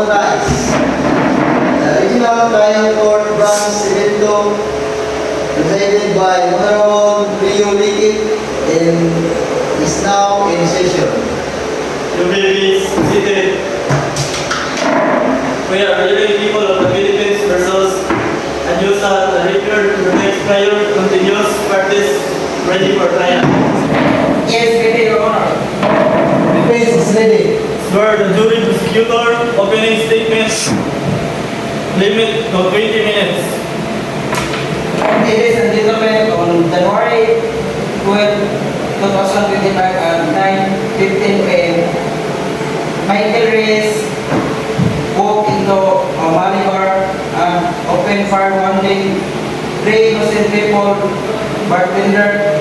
authorized. The original trial court branch civil presided by Honorable Rio Likit is now in session. You may be seated. We are urging people of the Philippines versus Anyusa, the record to the next trial continues. Parties ready for trial. Yes, ready, Your Honor. Defense is ready. Swear the jury prosecutor opening statement limit to 20 minutes. Ladies and gentlemen, on January 12, 2025 at 9:15 p.m., Michael Reyes walked into a Mali bar and opened fire wounding 3 innocent people, bartender,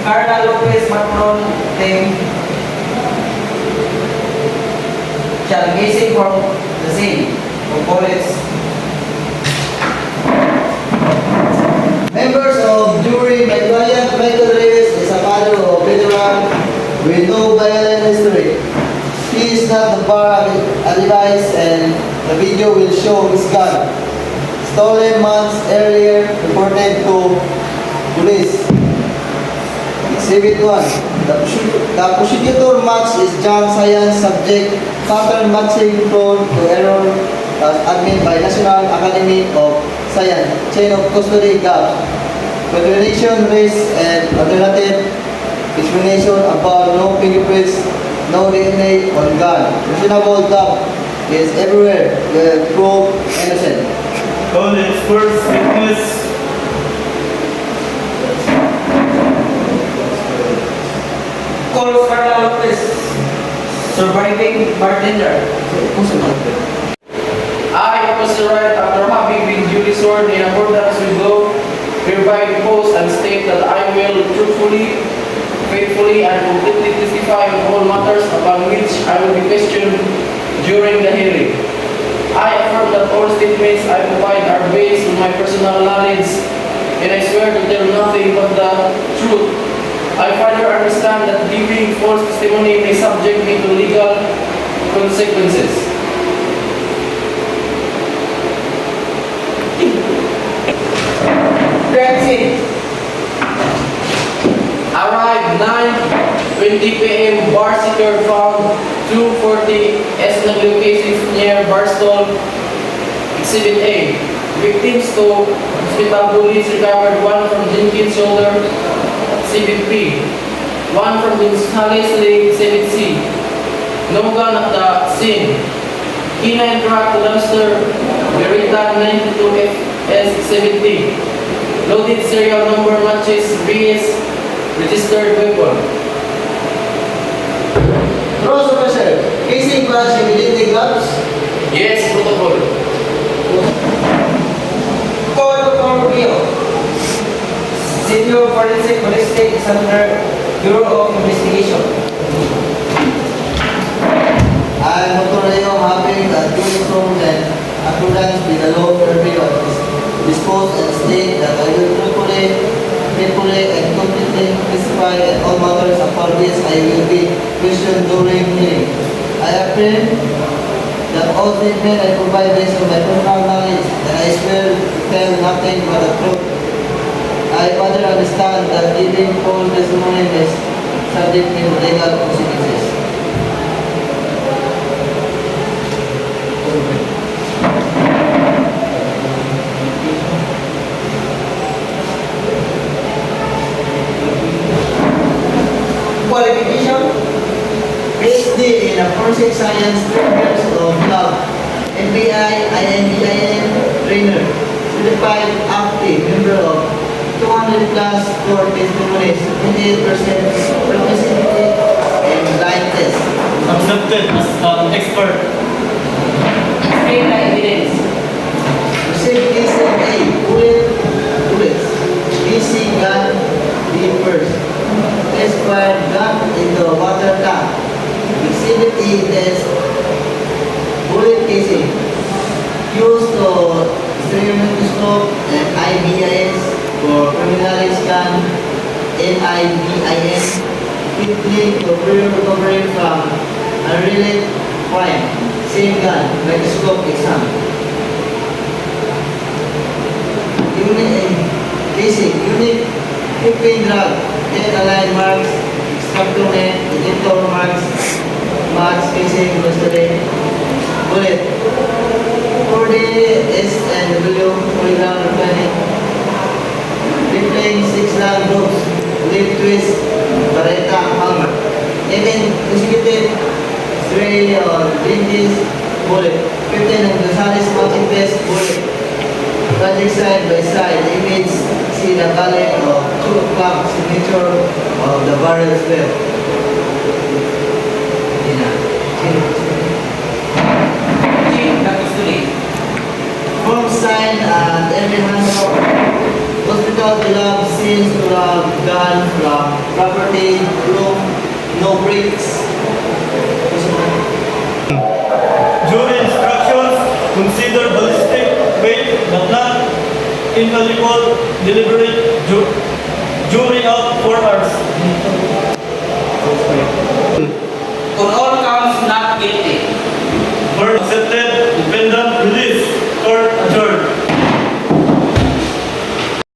Carla Lopez Patron, named shall missing from the scene of bullets. Members of jury, my client Michael Reyes is a father of veteran with no violent history. He is not the bar alibis and the video will show his gun. Stolen months earlier, reported to police. Exhibit 1. The prosecutor match is John Science subject pattern matching prone to error as admin by National Academy of Science, chain of custody gaps, contradiction, risk, and alternative explanation about no fingerprints, no DNA on gun. Reasonable doubt is everywhere. The prove innocent. Call its first witness. Call Carla Lopez, surviving bartender. I, Officer Wright, after having been duly sworn in accordance with law, hereby depose and state that I will truthfully, faithfully, and completely testify on all matters upon which I will be questioned during the hearing. I affirm that all statements I provide are based on my personal knowledge, and I swear to tell nothing but the truth. I further understand that giving false testimony may subject me to legal consequences. Transit. Arrived 9:20 p.m. Bar seeker found 240 SW cases near Barstool. Exhibit A. Victims to hospital bullets recovered, one from Jenkins' shoulder. Exhibit B. One from Gonzales leg. Exhibit C. No gun at the scene. K9 track dumpster. Beretta 92FS. Exhibit D. Loaded serial number matches BS registered weapon. Cross officer, casing class immediately gloves. Yes, protocol. Call to Corpio. Senior Forensic Ballistic is under Bureau of Investigation. I, Dr. Leo, having a duly sworn and accordance with the law period, dispose and state that I will truthfully, faithfully, and completely testify in all matters upon which I will be questioned during hearing. I affirm that all statements I provide based on my personal knowledge, and I swear to tell nothing but the truth. I further understand that giving false testimony is subject to legal consequences. Qualification. PhD in Forensic Science, 3 years of lab, MBI, INBIN, trainer, certified active, member of 200 plus court testimonies, 28% proficiency and blind test. Accepted as an expert. Explain the evidence. Received KCA, bullets, DC gun, D first. Test fired gun in the water tank. Exhibit E test, bullet casing. Used to stereomicroscope and IBIS for preliminary scan, NIBIS, quickly to recovery from unrelated crime. same gun, microscope exam. Unit casing, unit cooking drug, head align marks, extractor net, ejector marks, casing, custody, bullet. 4D S and W, polygram mechanic. Tripling 6 lang groups, lip twist, barretta, hammer. Even consecutive 3 or 20 bullet. 15 and Gonzales mounting test bullet. Project side by side, image, see the valley of 2 o'clock signature of the barrel spell. Form sign and every handle. Hospital glove scenes to the gun from property, room, no bricks. Jury instructions, consider ballistic weight but not infallible, deliberate jury out 4 hours.